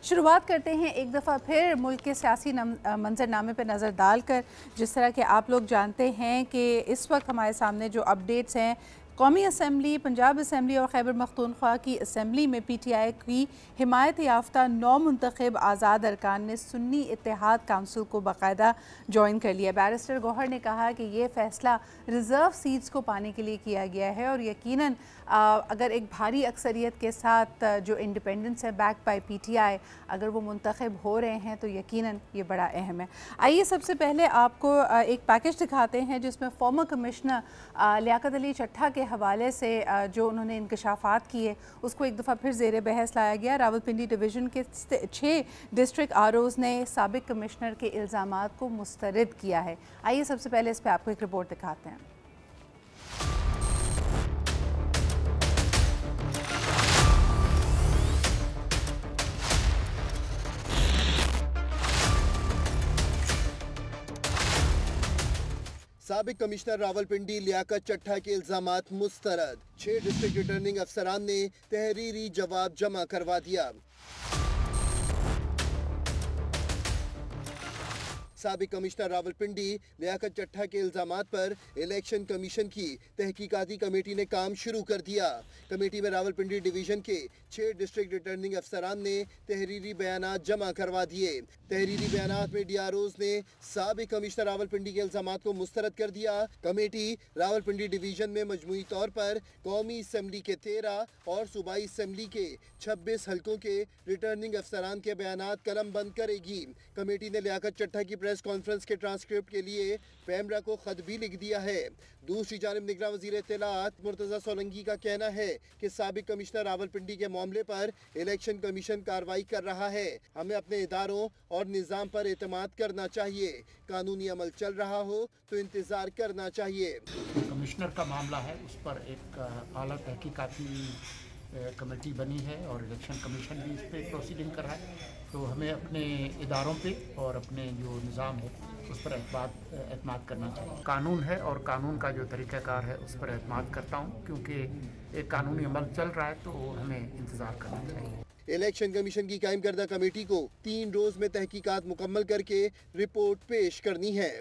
शुरुआत करते हैं एक दफ़ा फिर मुल्क के सियासी मंजरनामे पर नज़र डालकर। जिस तरह के आप लोग जानते हैं कि इस वक्त हमारे सामने जो अपडेट्स हैं, कौमी असम्बली, पंजाब असम्बली और खैबर पख्तूनख्वा की असम्बली में PTI की हिमायत याफ्ता 9 मुंतखब आज़ाद अरकान ने सुन्नी इत्तेहाद काउंसिल को बाकायदा ज्वाइन कर लिया। बैरिस्टर गौहर ने कहा कि ये फ़ैसला रिज़र्व सीट्स को पाने के लिए किया गया है और यकीनन अगर एक भारी अक्सरियत के साथ जो इंडिपेंडेंस है बैक बाय PTI अगर वो मुंतखब हो रहे हैं तो यकीनन ये बड़ा अहम है। आइए सबसे पहले आपको एक पैकेज दिखाते हैं जिसमें फॉर्मर कमिश्नर लियाकत अली चट्ठा के हवाले से जो उन्होंने इंकशाफात किए उसको एक दफ़ा फिर ज़ेर बहस लाया गया। रावलपिंडी डिवीज़न के 6 डिस्ट्रिक्ट ROs ने साबिक कमिश्नर के इल्ज़ामात को मुस्तरद किया है। आइए सबसे पहले इस पर आपको एक रिपोर्ट दिखाते हैं। साबिक कमिश्नर रावलपिंडी लियाकत चट्ठा के इल्जामात मुस्तरद। 6 डिस्ट्रिक्ट रिटर्निंग अफसरान ने तहरीरी जवाब जमा करवा दिया। साबिक कमिश्नर रावलपिंडी लियाकत चट्ठा के इल्जामात पर इलेक्शन कमीशन की तहकीकाती कमेटी ने काम शुरू कर दिया। कमेटी में रावलपिंडी डिवीजन के 6 डिस्ट्रिक्ट रिटर्निंग अफसरान ने तहरीरी बयानात जमा करवा दिए। तहरीरी बयानात में DROs ने साबिक कमिश्नर रावलपिंडी के इल्जामात को मुस्तरद कर दिया। कमेटी रावलपिंडी डिवीजन में मजमूई तौर पर कौमी असम्बली के 13 और सूबाई असम्बली के 26 हल्कों के रिटर्निंग अफसरान के बयानात कलम बंद करेगी। कमेटी ने लियाकत चट्ठा की प्रेस कॉन्फ्रेंस के ट्रांसक्रिप्ट के लिए पैमरा को खत भी लिख दिया है। दूसरी जानिब निगरान वज़ीर इत्तलाआत मुर्तज़ा सोलंकी का कहना है कि साबिक कमिश्नर रावलपिंडी के मामले पर इलेक्शन कमीशन कार्रवाई कर रहा है। हमें अपने इदारों और निज़ाम पर एतमाद करना चाहिए। कानूनी अमल चल रहा हो तो इंतज़ार करना चाहिए। कमिश्नर का मामला है, उस पर एक आला तहकीकाती कमेटी बनी है और इलेक्शन कमीशन भी इस पर प्रोसीडिंग कर रहा है। तो हमें अपने इदारों पे और अपने जो निज़ाम है उस पर एतमाद करना चाहिए। कानून है और कानून का जो तरीक़ाकार है उस पर एतमाद करता हूँ, क्योंकि एक कानूनी अमल चल रहा है तो हमें इंतज़ार करना चाहिए। इलेक्शन कमीशन की कायम करदा कमेटी को 3 रोज़ में तहकीकात मुकम्मल करके रिपोर्ट पेश करनी है।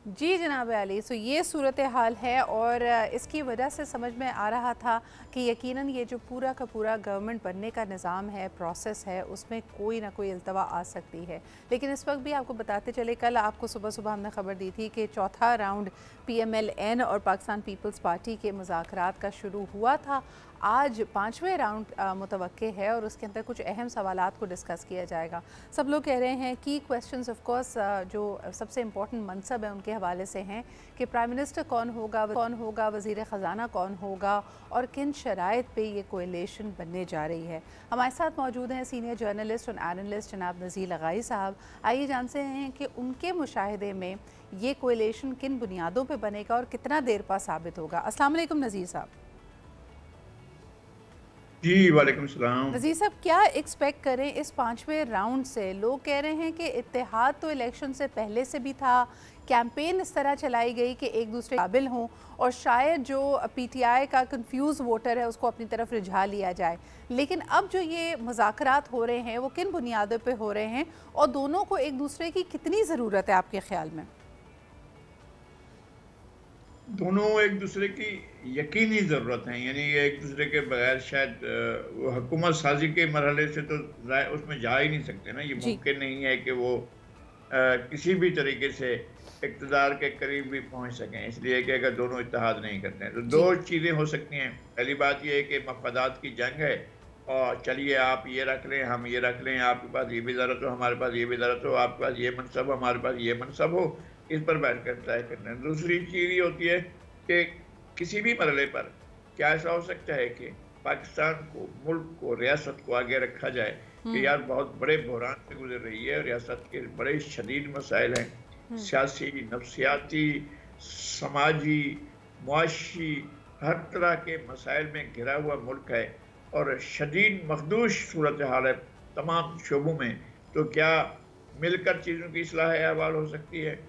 जी जनाब अली, सो ये सूरत हाल है और इसकी वजह से समझ में आ रहा था कि यकीनन ये जो पूरा का पूरा गवर्नमेंट बनने का निज़ाम है, प्रोसेस है, उसमें कोई ना कोई अल्तवा आ सकती है। लेकिन इस वक्त भी आपको बताते चले, कल आपको सुबह सुबह हमने खबर दी थी कि चौथा राउंड PMLN और पाकिस्तान पीपल्स पार्टी के मुज़ाकरात का शुरू हुआ था। आज 5वें राउंड मुतवक्के है और उसके अंदर कुछ अहम सवालात को डिस्कस किया जाएगा। सब लोग कह रहे हैं कि क्वेश्चंस ऑफ कोर्स जो सबसे इम्पोर्टेंट मनसब है उनके हवाले से हैं कि प्राइम मिनिस्टर कौन होगा, वज़ीर ख़जाना कौन होगा और किन शराइत पे ये कोएलिशन बनने जा रही है। हमारे साथ मौजूद हैं सीनियर जर्नलिस्ट और एनालिस्ट जनाब नज़ीर लगाई साहब। आइए जानते हैं कि उनके मुशाहिदे में ये कोएलिशन किन बुनियादों पर बनेगा और कितना देर पा साबित होगा। अस्सलाम वालेकुम नज़ीर साहब। जी वालेकुम सलाम। नज़ीर साहब, क्या एक्सपेक्ट करें इस 5वें राउंड से? लोग कह रहे हैं कि इत्तेहाद तो इलेक्शन से पहले से भी था, कैंपेन इस तरह चलाई गई कि एक दूसरे काबिल हों और शायद जो PTI का कंफ्यूज वोटर है उसको अपनी तरफ रिझा लिया जाए। लेकिन अब जो ये मुज़ाकरात हो रहे हैं वो किन बुनियादों पे हो रहे हैं और दोनों को एक दूसरे की कितनी ज़रूरत है आपके ख्याल में? दोनों एक दूसरे की यकीनी ज़रूरत है, यानी एक दूसरे के बगैर शायद वो हुकूमत साजी के मरहले से तो उसमें जा ही नहीं सकते ना। ये मुमकिन नहीं है कि वो किसी भी तरीके से इक़्तिदार के करीब भी पहुंच सकें, इसलिए कि अगर दोनों इत्तेहाद नहीं करते हैं तो 2 चीज़ें हो सकती हैं। पहली बात ये है कि मफादात की जंग है और चलिए आप ये रख लें, हम ये रख लें, आपके पास ये भी ज़रूरत हो, हमारे पास ये भी ज़रूरत हो, आपके पास ये मनसब, हमारे पास ये मनसब हो, इस पर बैठ कर तय करना है। दूसरी चीज़ ये होती है कि किसी भी मरहले पर क्या ऐसा हो सकता है कि पाकिस्तान को, मुल्क को, रियासत को आगे रखा जाए कि यार बहुत बड़े बहरान से गुजर रही है, रियासत के बड़े शदीद मसाइल हैं, सियासी, नफ्सियाती, समाजी, मुआशी, हर तरह के मसाइल में घिरा हुआ मुल्क है और शदीद मखदूश सूरत हाल है तमाम शोबों में। तो क्या मिलकर चीज़ों की इस्लाह अहवाल हो सकती है?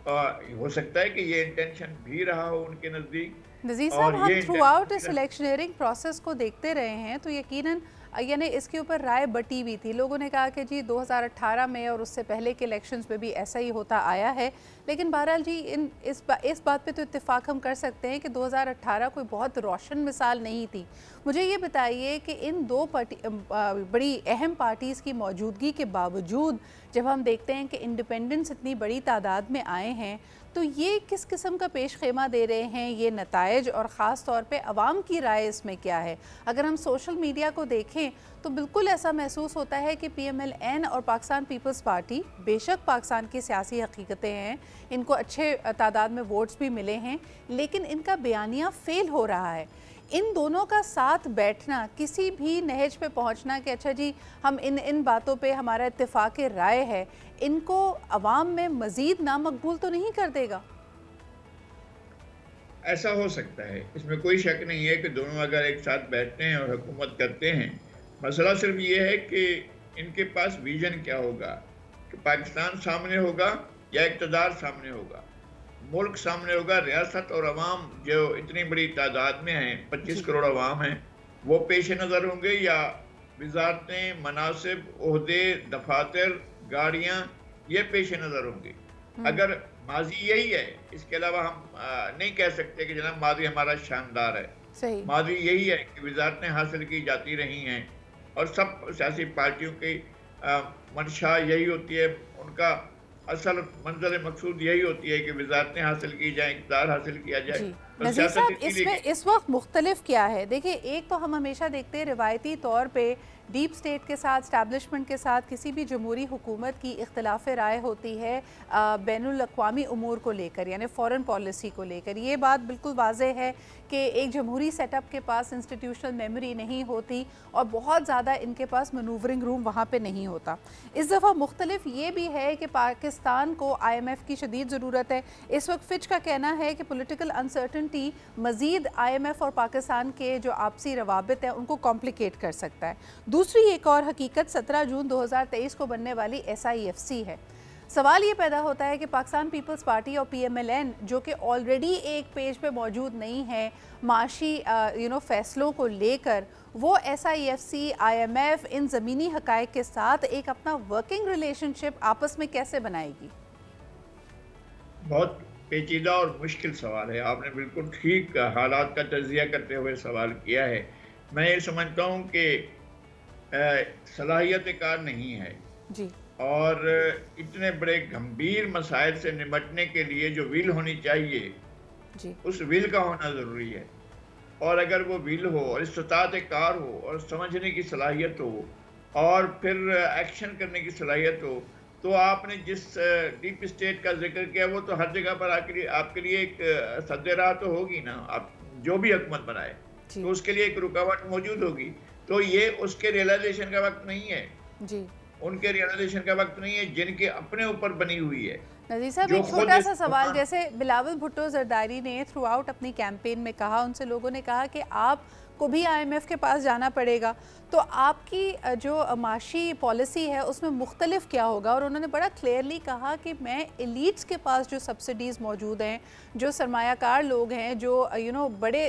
हो सकता है कि ये इंटेंशन भी रहा हो उनके नज़दीक। नज़ीर साहब, हम थ्रू आउट इस इलेक्शनरिंग प्रोसेस को देखते रहे हैं तो यकीनन यानी इसके ऊपर राय बटी हुई थी। लोगों ने कहा कि जी 2018 में और उससे पहले के इलेक्शंस में भी ऐसा ही होता आया है, लेकिन बहरहाल जी इस बात पे तो इत्तेफाक हम कर सकते हैं कि 2018 कोई बहुत रोशन मिसाल नहीं थी। मुझे ये बताइए कि इन दो बड़ी अहम पार्टीज़ की मौजूदगी के बावजूद जब हम देखते हैं कि इंडिपेंडेंट्स इतनी बड़ी तादाद में आए हैं, तो ये किस किस्म का पेश खेमा दे रहे हैं ये नताइज, और ख़ास तौर पे अवाम की राय इसमें क्या है? अगर हम सोशल मीडिया को देखें तो बिल्कुल ऐसा महसूस होता है कि PMLN और पाकिस्तान पीपल्स पार्टी, बेशक पाकिस्तान की सियासी हकीकतें हैं, इनको अच्छे तादाद में वोट्स भी मिले हैं, लेकिन इनका बयानिया फेल हो रहा है। इन दोनों का साथ बैठना, किसी भी नहज पे पहुंचना कि अच्छा जी हम इन बातों पे हमारा इत्तेफाक राय है, इनको अवाम में मज़ीद नामकबूल तो नहीं कर देगा? ऐसा हो सकता है, इसमें कोई शक नहीं है कि दोनों अगर एक साथ बैठते हैं और हुकूमत करते हैं। मसला सिर्फ ये है कि इनके पास विजन क्या होगा, कि पाकिस्तान सामने होगा या इक़्तिदार सामने होगा, मुल्क सामने होगा, रियासत और अवाम जो इतनी बड़ी तादाद में हैं, 25 करोड़ अवाम हैं, वो पेश नज़र होंगे, या वजारतें, मनासिब, ओहदे, दफातर, गाड़ियाँ, ये पेश नज़र होंगे। अगर माजी यही है, इसके अलावा हम नहीं कह सकते कि जनाब माजी हमारा शानदार है। सही। माजी यही है कि वजारतें हासिल की जाती रही हैं और सब सियासी पार्टियों की मंशा यही होती है, उनका असल मंज़िल मकसूद यही होती है कि वजारतें हासिल की जाएं, इक़्तिदार हासिल किया जाए। नज़ीर साहब, इसमें इस वक्त मुख्तलिफ क्या है? देखिए, एक तो हम हमेशा देखते हैं रिवायती तौर पे डीप स्टेट के साथ, स्टैब्लिशमेंट के साथ किसी भी जमहूरी हुकूमत की इख्तलाफ राय होती है बैनुल अक़वामी उमूर को लेकर, यानी फ़ॉरेन पॉलिसी को लेकर। ये बात बिल्कुल वाज़ेह है कि एक जमहूरी सेटअप के पास इंस्टीट्यूशनल मेमोरी नहीं होती और बहुत ज़्यादा इनके पास मनूवरिंग रूम वहाँ पे नहीं होता। इस दफ़ा मुख्तलिफ ये भी है कि पाकिस्तान को IMF की शदीद ज़रूरत है। इस वक्त फिच का कहना है कि पॉलिटिकल अनसर्टनटी मज़ीद IMF और पाकिस्तान के जो आपसी रवाबित हैं उनको कॉम्प्लिकेट कर सकता है। दूसरी एक और हकीकत 17 जून 2023 को बनने वाली SIFC है। सवाल ये पैदा होता है कि पाकिस्तान पीपल्स पार्टी और PMLN जो कि ऑलरेडी एक पेज पे मौजूद नहीं है माशी फैसलों को लेकर, वो SIFC, IMF, इन ज़मीनी हक़ाइक़ के साथ एक अपना वर्किंग रिलेशनशिप आपस में कैसे बनाएगी? बहुत पेचीदा और मुश्किल सवाल है। आपने बिल्कुल ठीक हालात का तज़िया करते हुए सवाल किया है। मैं ये समझता हूँ कि सलाहियत कार नहीं है जी, और इतने बड़े गंभीर मसाइल से निपटने के लिए जो विल होनी चाहिए जी, उस विल का होना ज़रूरी है। और अगर वो विल हो और इस्तात कार हो और समझने की सलाहियत हो और फिर एक्शन करने की सलाहियत हो, तो आपने जिस डीप स्टेट का जिक्र किया वो तो हर जगह पर आपके लिए एक सद्दे राह तो होगी ना। आप जो भी हुकूमत बनाए तो उसके लिए एक रुकावट मौजूद होगी। तो ये उसके रियलाइजेशन का वक्त नहीं है जी, उनके रियलाइजेशन का वक्त नहीं है जिनके अपने ऊपर बनी हुई है। नज़ीर साहब, एक छोटा सा सवाल, जैसे बिलावल भुट्टो ज़रदारी ने थ्रू आउट अपनी कैंपेन में कहा, उनसे लोगों ने कहा कि आप को भी IMF के पास जाना पड़ेगा, तो आपकी जो माशी पॉलिसी है उसमें मुख्तलिफ क्या होगा? और उन्होंने बड़ा क्लियरली कहा कि मैं एलीट्स के पास जो सब्सिडीज़ मौजूद हैं, जो सरमायाकार लोग हैं, जो बड़े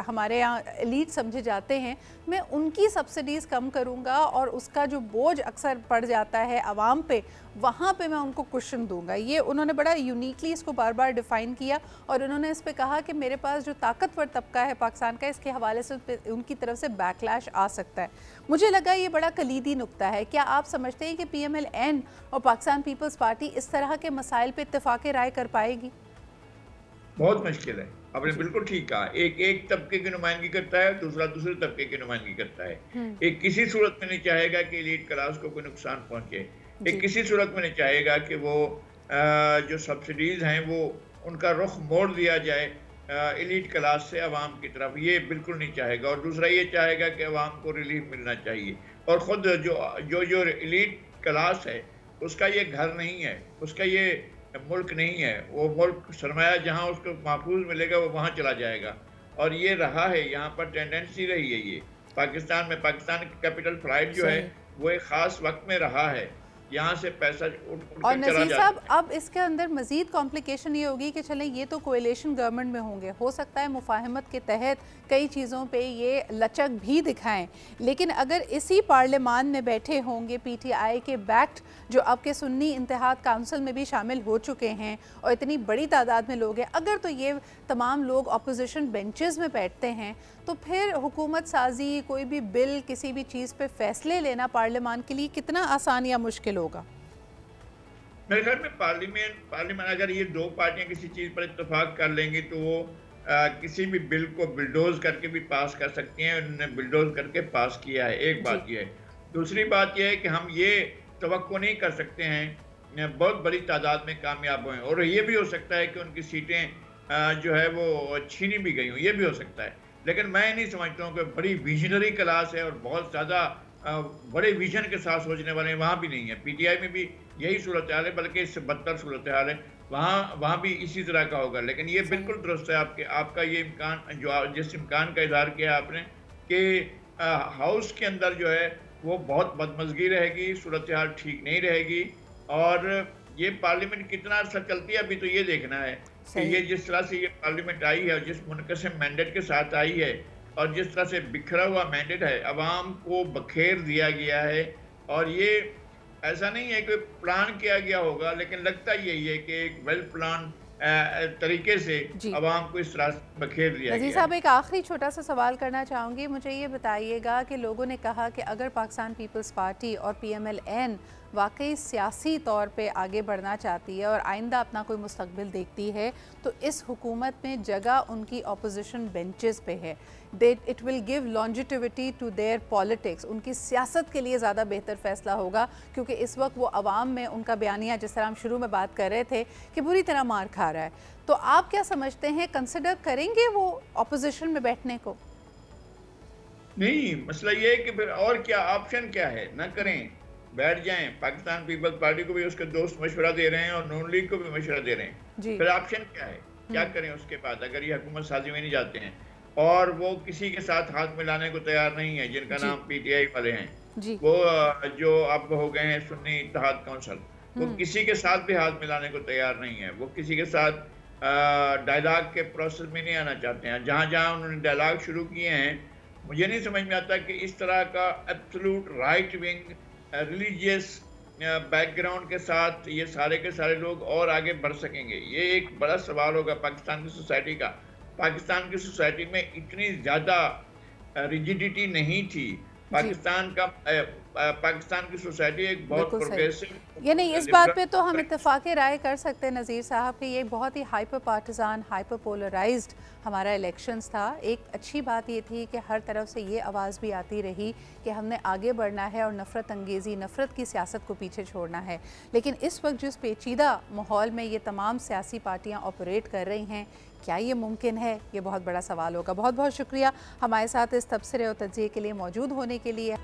हमारे यहाँ एलीट समझे जाते हैं, मैं उनकी सब्सिडीज़ कम करूँगा और उसका जो बोझ अक्सर पड़ जाता है आवाम पे, वहाँ पे मैं उनको कुशन दूंगा। ये उन्होंने बड़ा यूनिकली इसको बार बार डिफ़ाइन किया और उन्होंने इस पे कहा कि मेरे पास जो ताकतवर तबका है पाकिस्तान का, इसके हवाले से उनकी तरफ से बैकलैश आ सकता है। मुझे लगा ये बड़ा कलीदी नुक्ता है। क्या आप समझते हैं कि PMLN और पाकिस्तान पीपल्स पार्टी इस तरह के मसाइल पे इत्तेफाक राय कर पाएगी? बहुत मुश्किल है। आपने बिल्कुल ठीक कहा। एक तबके की नुमाइंदगी करता है, दूसरा दूसरे तबके की नुमाइंदगी करता है। एक किसी सूरत में नहीं चाहेगा कि एलीट क्लास को कोई नुकसान पहुंचे, एक किसी सूरत में नहीं चाहेगा कि वो जो सब्सिडीज हैं वो उनका रुख मोड़ दिया जाए एलीट क्लास से अवाम की तरफ, ये बिल्कुल नहीं चाहेगा। और दूसरा ये चाहेगा कि अवाम को रिलीफ मिलना चाहिए। और ख़ुद जो एलीट क्लास है उसका ये घर नहीं है, उसका ये मुल्क नहीं है। वो मुल्क सरमाया जहाँ उसको महफूज मिलेगा वो वहाँ चला जाएगा। और ये रहा है, यहाँ पर टेंडेंसी रही है ये पाकिस्तान में। पाकिस्तान की कैपिटल फ्लाइट जो है वो एक ख़ास वक्त में रहा है यहाँ से पैसा उठ और कर चला नज़ीर साहब, जाता है। अब इसके अंदर मज़ीद कॉम्प्लिकेशन ये होगी कि चलें ये तो कोएलिशन गवर्नमेंट में होंगे, हो सकता है मुफाहमत के तहत कई चीज़ों पे ये लचक भी दिखाएं, लेकिन अगर इसी पार्लियामान में बैठे होंगे पीटीआई के बैक्ड जो आपके सुन्नी इंतहाद काउंसिल में भी शामिल हो चुके हैं और इतनी बड़ी तादाद में लोग हैं, अगर तो ये तमाम लोग अपोजिशन बेंचेस में बैठते हैं तो फिर हुकूमत साजी, कोई भी बिल, किसी भी चीज़ पे फैसले लेना पार्लियामान के लिए कितना आसान या मुश्किल होगा? मेरे ख्याल में पार्लियामेंट अगर ये दो पार्टियां किसी चीज पर इत्तेफाक कर लेंगी तो वो किसी भी बिल को बिल्डोज करके भी पास कर सकती हैं। उन्होंने बिल्डोज करके पास किया है, एक बात ये है। दूसरी बात यह है कि हम ये तवक्को नहीं कर सकते हैं बहुत बड़ी तादाद में कामयाब हुए, और ये भी हो सकता है कि उनकी सीटें जो है वो छीनी भी गई हों, ये भी हो सकता है। लेकिन मैं नहीं समझता हूँ कि बड़ी विजनरी क्लास है और बहुत ज़्यादा बड़े विजन के साथ सोचने वाले वहाँ भी नहीं है। पीटीआई में भी यही सूरत हाल है, बल्कि इससे बदतर सूरत हाल है। वहाँ भी इसी तरह का होगा। लेकिन ये बिल्कुल दुरुस्त है आपका ये इम्कान, जो जिस इम्कान का इजहार किया आपने कि हाउस के अंदर जो है वो बहुत बदमज़गी रहेगी, सूरत हाल ठीक नहीं रहेगी, और ये पार्लियामेंट कितना अर्सा चलती है अभी तो ये देखना है कि ये जिस तरह से ये पार्लियामेंट आई है और जिस मुनक़सिम मैंडेट के साथ आई है और जिस तरह से बिखरा हुआ मैंडेट है, अवाम को बखेर दिया गया है। और ये ऐसा नहीं है कि प्लान किया गया होगा, लेकिन लगता यही है कि एक वेल प्लान तरीके से अवाम को इस तरह से बखेर दिया गया। नज़ीर साहब, एक आखिरी छोटा सा सवाल करना चाहूँगी। मुझे ये बताइएगा कि लोगों ने कहा कि अगर पाकिस्तान पीपल्स पार्टी और PMLN वाकई सियासी तौर पे आगे बढ़ना चाहती है और आइंदा अपना कोई मुस्तकबिल देखती है तो इस हुकूमत में जगह उनकी अपोजिशन बेंचेस पे है। It will give longevity to their politics. उनकी सियासत के लिए ज़्यादा बेहतर फ़ैसला होगा, क्योंकि इस वक्त वो अवाम में उनका बयानिया, जिस तरह हम शुरू में बात कर रहे थे, कि बुरी तरह मार खा रहा है। तो आप क्या समझते हैं, कंसिडर करेंगे वो अपोजिशन में बैठने को? नहीं, मसला ये है कि फिर और क्या ऑप्शन क्या है, ना करें, बैठ जाएं। पाकिस्तान पीपल्स पार्टी को भी उसके दोस्त मशवरा दे रहे हैं और नून लीग को भी मशवरा दे रहे हैं। फिर ऑप्शन क्या है, क्या करें उसके बाद, अगर ये हुकूमत साजी में नहीं जाते हैं और वो किसी के साथ हाथ मिलाने को तैयार नहीं है, जिनका नाम पीटीआई वाले हैं, वो जो अब हो गए हैं सुन्नी इत्तेहाद काउंसिल, वो किसी के साथ भी हाथ मिलाने को तैयार नहीं है। वो किसी के साथ डायलॉग के प्रोसेस में नहीं आना चाहते हैं। जहाँ जहाँ उन्होंने डायलॉग शुरू किए हैं, मुझे नहीं समझ में आता कि इस तरह का absolute right wing religious background के साथ ये सारे के सारे लोग और आगे बढ़ सकेंगे। ये एक बड़ा सवाल होगा पाकिस्तान की सोसाइटी का। पाकिस्तान की सोसाइटी में इतनी ज़्यादा रिजिडिटी नहीं थी। पाकिस्तान की सोसाइटी एक बहुत प्रोग्रेसिव, यानी इस बात पे तो हम इत्तेफाक राय कर सकते हैं नज़ीर साहब कि ये बहुत ही हाइपर पार्टिजान, हाइपर पोलराइज्ड हमारा इलेक्शंस था। एक अच्छी बात ये थी कि हर तरफ से ये आवाज़ भी आती रही कि हमने आगे बढ़ना है और नफ़रत अंगेज़ी, नफ़रत की सियासत को पीछे छोड़ना है। लेकिन इस वक्त जिस पेचीदा माहौल में ये तमाम सियासी पार्टियाँ ऑपरेट कर रही हैं, क्या ये मुमकिन है? ये बहुत बड़ा सवाल होगा। बहुत बहुत शुक्रिया हमारे साथ इस तबसरे और तज्ज़िये के लिए मौजूद होने के लिए।